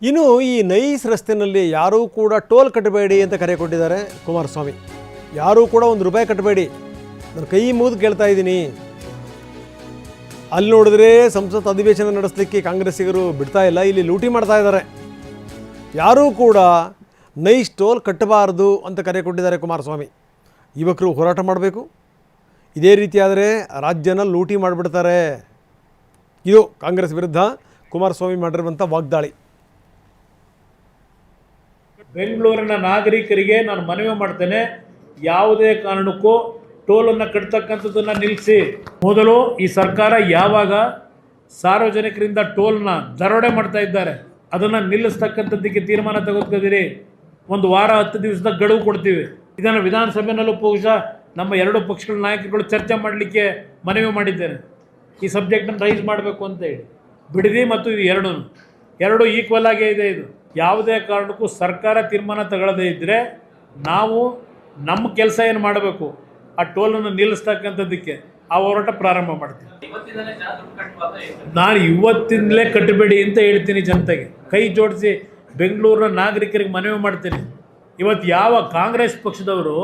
ಇನ್ನು ಈ ನೈಸ್ ರಸ್ತೆಯಲ್ಲಿ ಯಾರೂ ಕೂಡ ಟೋಲ್ ಕಟ್ಟಬೇಡಿ ಅಂತ ಕರೆ ಕೊಟ್ಟಿದ್ದಾರೆ ಕುಮಾರಸ್ವಾಮಿ. ಯಾರೂ ಕೂಡ ₹1 ಕಟ್ಟಬೇಡಿ, ನಾನು ಕೈ ಮುಗಿದು ಕೇಳ್ತಾ ಇದ್ದೀನಿ. ಅಲ್ಲಿ ನೋಡಿದ್ರೆ ಸಂಸತ್ ಅಧಿವೇಶನ ನಡೆಸಲಿಕ್ಕೆ ಕಾಂಗ್ರೆಸ್ಸಿಗರು ಬಿಡ್ತಾ ಇಲ್ಲ, ಇಲ್ಲಿ ಲೂಟಿ ಮಾಡ್ತಾ ಇದ್ದಾರೆ. ಯಾರೂ ಕೂಡ ನೈಸ್ ಟೋಲ್ ಕಟ್ಟಬಾರದು ಅಂತ ಕರೆ ಕೊಟ್ಟಿದ್ದಾರೆ ಕುಮಾರಸ್ವಾಮಿ. ಯುವಕರು ಹೋರಾಟ ಮಾಡಬೇಕು, ಇದೇ ರೀತಿಯಾದರೆ ರಾಜ್ಯನ ಲೂಟಿ ಮಾಡಿಬಿಡ್ತಾರೆ. ಇದು ಕಾಂಗ್ರೆಸ್ ವಿರುದ್ಧ ಕುಮಾರಸ್ವಾಮಿ ಮಾಡಿರುವಂಥ ವಾಗ್ದಾಳಿ. ಬೆಂಗಳೂರಿನ ನಾಗರಿಕರಿಗೆ ನಾನು ಮನವಿ ಮಾಡ್ತೇನೆ, ಯಾವುದೇ ಕಾರಣಕ್ಕೂ ಟೋಲನ್ನು ಕಟ್ತಕ್ಕಂಥದ್ದನ್ನು ನಿಲ್ಲಿಸಿ. ಮೊದಲು ಈ ಸರ್ಕಾರ ಯಾವಾಗ ಸಾರ್ವಜನಿಕರಿಂದ ಟೋಲ್ನ ದರೋಡೆ ಮಾಡ್ತಾ ಇದ್ದಾರೆ ಅದನ್ನು ನಿಲ್ಲಿಸ್ತಕ್ಕಂಥದ್ದಕ್ಕೆ ತೀರ್ಮಾನ ತೆಗೆದುಕೊಂಡಿರಿ. 1 ವಾರ 10 ದಿವಸದ ಗಡುವು ಕೊಡ್ತೀವಿ. ಇದನ್ನು ವಿಧಾನಸಭೆಯಲ್ಲೂ ಬಹುಶಃ ನಮ್ಮ 2 ಪಕ್ಷಗಳ ನಾಯಕರುಗಳು ಚರ್ಚೆ ಮಾಡಲಿಕ್ಕೆ ಮನವಿ ಮಾಡಿದ್ದೇನೆ. ಈ ಸಬ್ಜೆಕ್ಟನ್ನು ರೈಸ್ ಮಾಡಬೇಕು ಅಂತ ಹೇಳಿ. ಬಿಡದಿ ಮತ್ತು ಇದು ಎರಡು ಈಕ್ವಲ್ ಆಗೇ ಇದೆ. ಇದು ಯಾವುದೇ ಕಾರಣಕ್ಕೂ ಸರ್ಕಾರ ತೀರ್ಮಾನ ತಗೊಳ್ಳದೇ ಇದ್ದರೆ ನಾವು ನಮ್ಮ ಕೆಲಸ ಏನು ಮಾಡಬೇಕು, ಆ ಟೋಲನ್ನು ನಿಲ್ಲಿಸ್ತಕ್ಕಂಥದ್ದಕ್ಕೆ ಆ ಹೋರಾಟ ಪ್ರಾರಂಭ ಮಾಡ್ತೀವಿ. ನಾನು ಇವತ್ತಿಂದಲೇ ಕಟ್ಟಬೇಡಿ ಅಂತ ಹೇಳ್ತೀನಿ ಜನತೆಗೆ. ಕೈ ಜೋಡಿಸಿ ಬೆಂಗಳೂರಿನ ನಾಗರಿಕರಿಗೆ ಮನವಿ ಮಾಡ್ತೀನಿ. ಇವತ್ತು ಯಾವ ಕಾಂಗ್ರೆಸ್ ಪಕ್ಷದವರು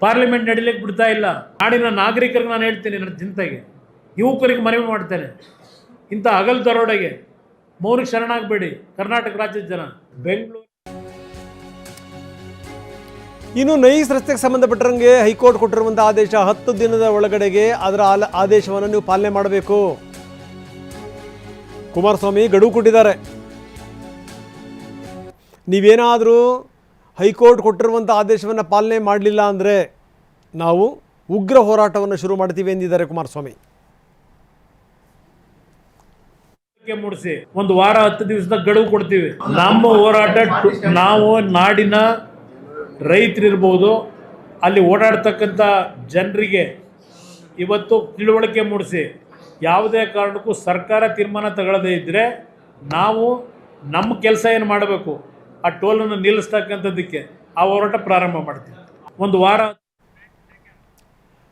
ಪಾರ್ಲಿಮೆಂಟ್ ನಡೀಲಿಕ್ಕೆ ಬಿಡ್ತಾ ಇಲ್ಲ. ನಾಡಿನ ನಾಗರಿಕರಿಗೆ ನಾನು ಹೇಳ್ತೀನಿ, ನನ್ನ ಜನತೆಗೆ, ಯುವಕರಿಗೆ ಮನವಿ ಮಾಡ್ತೇನೆ, ಇಂಥ ಹಗಲು ದರೋಡೆಗೆ ಮೌನಕ್ಕೆ ಶರಣಾಗಬೇಡಿ ಕರ್ನಾಟಕ ರಾಜ್ಯದ ಜನ. ಬೆಂಗಳೂರು ಇನ್ನು ನೈಸ್ ರಸ್ತೆಗೆ ಸಂಬಂಧಪಟ್ಟಂಗೆ ಹೈಕೋರ್ಟ್ ಕೊಟ್ಟಿರುವಂಥ ಆದೇಶ 10 ದಿನದ ಒಳಗಡೆಗೆ ಅದರ ಆದೇಶವನ್ನು ನೀವು ಪಾಲನೆ ಮಾಡಬೇಕು. ಕುಮಾರಸ್ವಾಮಿ ಗಡುವು ಕೊಟ್ಟಿದ್ದಾರೆ. ನೀವೇನಾದರೂ ಹೈಕೋರ್ಟ್ ಕೊಟ್ಟಿರುವಂಥ ಆದೇಶವನ್ನು ಪಾಲನೆ ಮಾಡಲಿಲ್ಲ ಅಂದರೆ ನಾವು ಉಗ್ರ ಹೋರಾಟವನ್ನು ಶುರು ಮಾಡ್ತೀವಿ ಎಂದಿದ್ದಾರೆ ಕುಮಾರಸ್ವಾಮಿ. ಮೂಡಿಸಿ 1 ವಾರ 10 ದಿವಸದ ಗಡುವು ಕೊಡ್ತೀವಿ. ನಮ್ಮ ಹೋರಾಟ, ನಾವು ನಾಡಿನ ರೈತರಿರ್ಬೋದು, ಅಲ್ಲಿ ಓಡಾಡ್ತಕ್ಕಂಥ ಜನರಿಗೆ ಇವತ್ತು ತಿಳುವಳಿಕೆ ಮೂಡಿಸಿ. ಯಾವುದೇ ಕಾರಣಕ್ಕೂ ಸರ್ಕಾರ ತೀರ್ಮಾನ ತಗೊಳ್ಳದೇ ಇದ್ದರೆ ನಾವು ನಮ್ಮ ಕೆಲಸ ಏನು ಮಾಡಬೇಕು, ಆ ಟೋಲನ್ನು ನಿಲ್ಲಿಸ್ತಕ್ಕಂಥದ್ದಕ್ಕೆ ಆ ಹೋರಾಟ ಪ್ರಾರಂಭ ಮಾಡ್ತೀವಿ. 1 ವಾರ